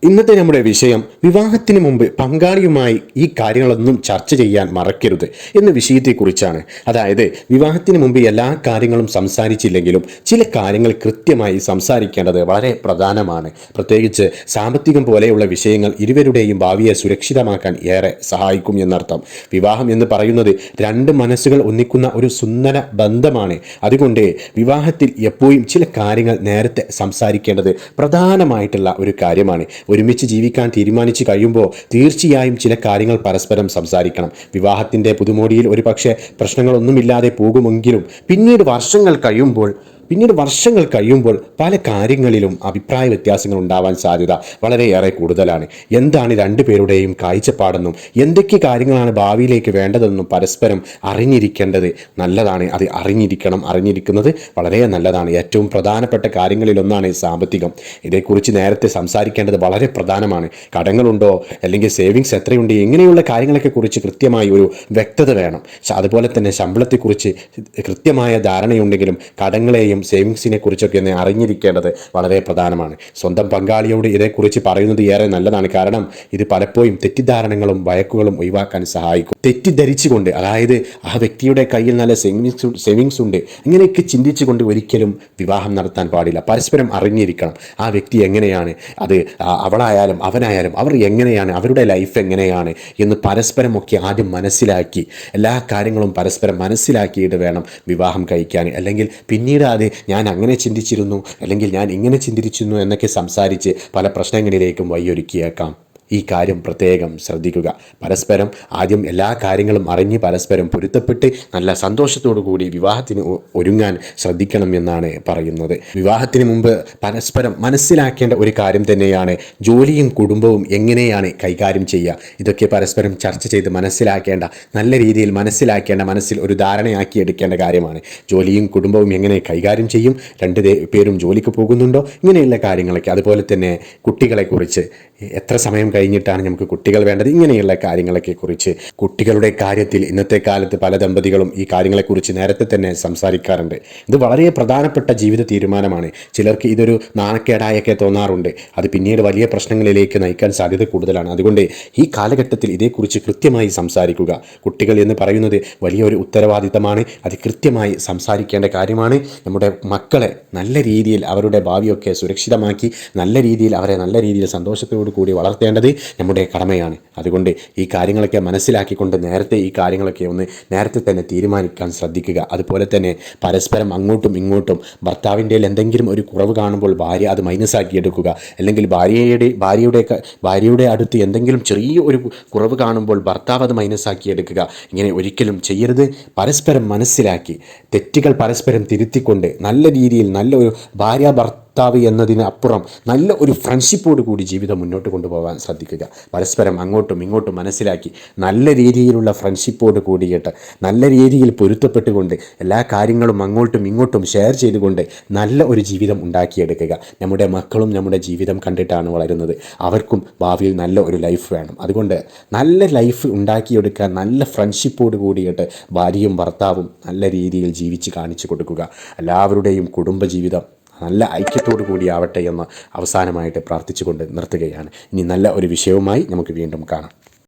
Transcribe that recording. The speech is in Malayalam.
ഇന്നത്തെ നമ്മുടെ വിഷയം വിവാഹത്തിന് മുമ്പ് പങ്കാളിയുമായി ഈ കാര്യങ്ങളൊന്നും ചർച്ച ചെയ്യാൻ മറക്കരുത് എന്ന വിഷയത്തെക്കുറിച്ചാണ്. അതായത് വിവാഹത്തിന് മുമ്പ് എല്ലാ കാര്യങ്ങളും സംസാരിച്ചില്ലെങ്കിലും ചില കാര്യങ്ങൾ കൃത്യമായി സംസാരിക്കേണ്ടത് വളരെ പ്രധാനമാണ്. പ്രത്യേകിച്ച് സാമ്പത്തികം പോലെയുള്ള വിഷയങ്ങൾ ഇരുവരുടെയും ഭാവിയെ സുരക്ഷിതമാക്കാൻ ഏറെ സഹായിക്കും എന്നർത്ഥം. വിവാഹം എന്ന് പറയുന്നത് രണ്ട് മനസ്സുകൾ ഒന്നിക്കുന്ന ഒരു സുന്ദര ബന്ധമാണ്. അതുകൊണ്ട് വിവാഹത്തിൽ എപ്പോഴും ചില കാര്യങ്ങൾ നേരത്തെ സംസാരിക്കേണ്ടത് പ്രധാനമായിട്ടുള്ള ഒരു കാര്യമാണ്. ഒരുമിച്ച് ജീവിക്കാൻ തീരുമാനിച്ചു കഴിയുമ്പോൾ തീർച്ചയായും ചില കാര്യങ്ങൾ പരസ്പരം സംസാരിക്കണം. വിവാഹത്തിൻ്റെ പുതുമോടിയിൽ ഒരു പക്ഷേ പ്രശ്നങ്ങളൊന്നുമില്ലാതെ പോകുമെങ്കിലും പിന്നീട് വർഷങ്ങൾ കഴിയുമ്പോൾ പല കാര്യങ്ങളിലും അഭിപ്രായ വ്യത്യാസങ്ങൾ ഉണ്ടാവാൻ സാധ്യത വളരെയേറെ കൂടുതലാണ്. എന്താണ് രണ്ടുപേരുടെയും കാഴ്ചപ്പാടെന്നും എന്തൊക്കെ കാര്യങ്ങളാണ് ഭാവിയിലേക്ക് വേണ്ടതെന്നും പരസ്പരം അറിഞ്ഞിരിക്കേണ്ടത് നല്ലതാണ്. അത് അറിഞ്ഞിരിക്കുന്നത് വളരെ നല്ലതാണ്. ഏറ്റവും പ്രധാനപ്പെട്ട കാര്യങ്ങളിലൊന്നാണ് സാമ്പത്തികം. ഇതേക്കുറിച്ച് നേരത്തെ സംസാരിക്കേണ്ടത് വളരെ പ്രധാനമാണ്. കടങ്ങളുണ്ടോ, അല്ലെങ്കിൽ സേവിങ്സ് എത്രയുണ്ട്, ഇങ്ങനെയുള്ള കാര്യങ്ങളൊക്കെ കുറിച്ച് കൃത്യമായി ഒരു വ്യക്തത വേണം. അതുപോലെ തന്നെ ശമ്പളത്തെക്കുറിച്ച് കൃത്യമായ ധാരണയുണ്ടെങ്കിലും കടങ്ങളെയും സേവിങ്സിനെ കുറിച്ചൊക്കെ ഒന്ന് അറിഞ്ഞിരിക്കേണ്ടത് വളരെ പ്രധാനമാണ്. സ്വന്തം പങ്കാളിയോട് ഇതേക്കുറിച്ച് പറയുന്നത് ഏറെ നല്ലതാണ്. കാരണം ഇത് പലപ്പോഴും തെറ്റിദ്ധാരണകളും വഴക്കുകളും ഒഴിവാക്കാൻ സഹായിക്കും. തെറ്റിദ്ധരിച്ചുകൊണ്ട്, അതായത് ആ വ്യക്തിയുടെ കയ്യിൽ നല്ല സേവിങ്സ് ഉണ്ട്, ഇങ്ങനെയൊക്കെ ചിന്തിച്ചുകൊണ്ട് ഒരിക്കലും വിവാഹം നടത്താൻ പാടില്ല. പരസ്പരം അറിഞ്ഞിരിക്കണം. ആ വ്യക്തി എങ്ങനെയാണ്, അത് അവളായാലും അവനായാലും അവർ എങ്ങനെയാണ്, അവരുടെ ലൈഫ് എങ്ങനെയാണ് എന്ന് പരസ്പരമൊക്കെ ആദ്യം മനസ്സിലാക്കി എല്ലാ കാര്യങ്ങളും പരസ്പരം മനസ്സിലാക്കിയിട്ട് വേണം വിവാഹം കഴിക്കാൻ. അല്ലെങ്കിൽ പിന്നീട് അത് ഞാൻ അങ്ങനെ ചിന്തിച്ചിരുന്നു, അല്ലെങ്കിൽ ഞാൻ ഇങ്ങനെ ചിന്തിച്ചിരുന്നു എന്നൊക്കെ സംസാരിച്ച് പല പ്രശ്നങ്ങളിലേക്കും വഴിയൊരുക്കിയേക്കാം. ഈ കാര്യം പ്രത്യേകം ശ്രദ്ധിക്കുക. പരസ്പരം ആദ്യം എല്ലാ കാര്യങ്ങളും അറിഞ്ഞ് പരസ്പരം പൊരുത്തപ്പെട്ട് നല്ല സന്തോഷത്തോടു കൂടി വിവാഹത്തിന് ഒരുങ്ങാൻ ശ്രദ്ധിക്കണം എന്നാണ് പറയുന്നത്. വിവാഹത്തിന് മുമ്പ് പരസ്പരം മനസ്സിലാക്കേണ്ട ഒരു കാര്യം തന്നെയാണ് ജോലിയും കുടുംബവും എങ്ങനെയാണ് കൈകാര്യം ചെയ്യുക. ഇതൊക്കെ പരസ്പരം ചർച്ച ചെയ്ത് നല്ല രീതിയിൽ മനസ്സിലാക്കേണ്ട, മനസ്സിൽ ഒരു ധാരണയാക്കി എടുക്കേണ്ട കാര്യമാണ്. ജോലിയും കുടുംബവും എങ്ങനെ കൈകാര്യം ചെയ്യും, രണ്ട് പേരും ജോലിക്ക് പോകുന്നുണ്ടോ, ഇങ്ങനെയുള്ള കാര്യങ്ങളൊക്കെ. അതുപോലെ തന്നെ കുട്ടികളെക്കുറിച്ച് എത്ര സമയം കഴിഞ്ഞിട്ടാണ് നമുക്ക് കുട്ടികൾ വേണ്ടത്, ഇങ്ങനെയുള്ള കാര്യങ്ങളൊക്കെ കുറിച്ച്. കുട്ടികളുടെ കാര്യത്തിൽ ഇന്നത്തെ കാലത്ത് പല ദമ്പതികളും ഈ കാര്യങ്ങളെക്കുറിച്ച് നേരത്തെ തന്നെ സംസാരിക്കാറുണ്ട്. ഇത് വളരെ പ്രധാനപ്പെട്ട ജീവിത തീരുമാനമാണ്. ചിലർക്ക് ഇതൊരു നാണക്കേടായൊക്കെ തോന്നാറുണ്ട്. അത് പിന്നീട് വലിയ പ്രശ്നങ്ങളിലേക്ക് നയിക്കാൻ സാധ്യത കൂടുതലാണ്. അതുകൊണ്ട് ഈ കാലഘട്ടത്തിൽ ഇതേക്കുറിച്ച് കൃത്യമായി സംസാരിക്കുക. കുട്ടികൾ എന്ന് പറയുന്നത് വലിയൊരു ഉത്തരവാദിത്തമാണ്. അത് കൃത്യമായി സംസാരിക്കേണ്ട കാര്യമാണ്. നമ്മുടെ മക്കളെ നല്ല രീതിയിൽ അവരുടെ ഭാവിയൊക്കെ സുരക്ഷിതമാക്കി അവരെ നല്ല രീതിയിൽ സന്തോഷത്തോടു കൂടി വളർത്തേണ്ടത് നമ്മുടെ കടമയാണ്. അതുകൊണ്ട് ഈ കാര്യങ്ങളൊക്കെ മനസ്സിലാക്കിക്കൊണ്ട് ഈ കാര്യങ്ങളൊക്കെ നേരത്തെ തന്നെ തീരുമാനിക്കാൻ ശ്രദ്ധിക്കുക. അതുപോലെ തന്നെ പരസ്പരം അങ്ങോട്ടും ഇങ്ങോട്ടും ഭർത്താവിൻ്റെ എന്തെങ്കിലും ഒരു കുറവ് കാണുമ്പോൾ ഭാര്യ അത് മൈനസാക്കി എടുക്കുക. അല്ലെങ്കിൽ ഭാര്യയുടെ അടുത്ത് എന്തെങ്കിലും ചെറിയ ഒരു കുറവ് കാണുമ്പോൾ ഭർത്താവ് അത് മൈനസാക്കി എടുക്കുക. ഇങ്ങനെ ഒരിക്കലും ചെയ്യരുത്. പരസ്പരം മനസ്സിലാക്കി തെറ്റുകൾ പരസ്പരം തിരുത്തിക്കൊണ്ട് നല്ല രീതിയിൽ നല്ലൊരു ഭർത്താവ് എന്നതിന് അപ്പുറം നല്ല ഒരു ഫ്രണ്ട്ഷിപ്പോട് കൂടി ജീവിതം മുന്നോട്ട് കൊണ്ടുപോകാൻ ശ്രദ്ധിക്കുക. പരസ്പരം അങ്ങോട്ടും ഇങ്ങോട്ടും മനസ്സിലാക്കി നല്ല രീതിയിലുള്ള ഫ്രണ്ട്ഷിപ്പോട് കൂടിയിട്ട് നല്ല രീതിയിൽ പൊരുത്തപ്പെട്ടുകൊണ്ട് എല്ലാ കാര്യങ്ങളും അങ്ങോട്ടും ഇങ്ങോട്ടും ഷെയർ ചെയ്തുകൊണ്ട് നല്ല ഒരു ജീവിതം ഉണ്ടാക്കിയെടുക്കുക. നമ്മുടെ മക്കളും നമ്മുടെ ജീവിതം കണ്ടിട്ടാണ് വളരുന്നത്. അവർക്കും ഭാവിയിൽ നല്ല ഒരു ലൈഫ് വേണം. അതുകൊണ്ട് നല്ല ലൈഫ് ഉണ്ടാക്കിയെടുക്കാൻ നല്ല ഫ്രണ്ട്ഷിപ്പോട് കൂടിയിട്ട് ഭാര്യയും ഭർത്താവും നല്ല രീതിയിൽ ജീവിച്ച് കാണിച്ചു കൊടുക്കുക. എല്ലാവരുടെയും കുടുംബജീവിതം നല്ല ഐക്യത്തോടു കൂടിയാവട്ടെ എന്ന് അവസാനമായിട്ട് പ്രാർത്ഥിച്ചുകൊണ്ട് നിർത്തുകയാണ്. ഇനി നല്ല ഒരു വിഷയവുമായി നമുക്ക് വീണ്ടും കാണാം.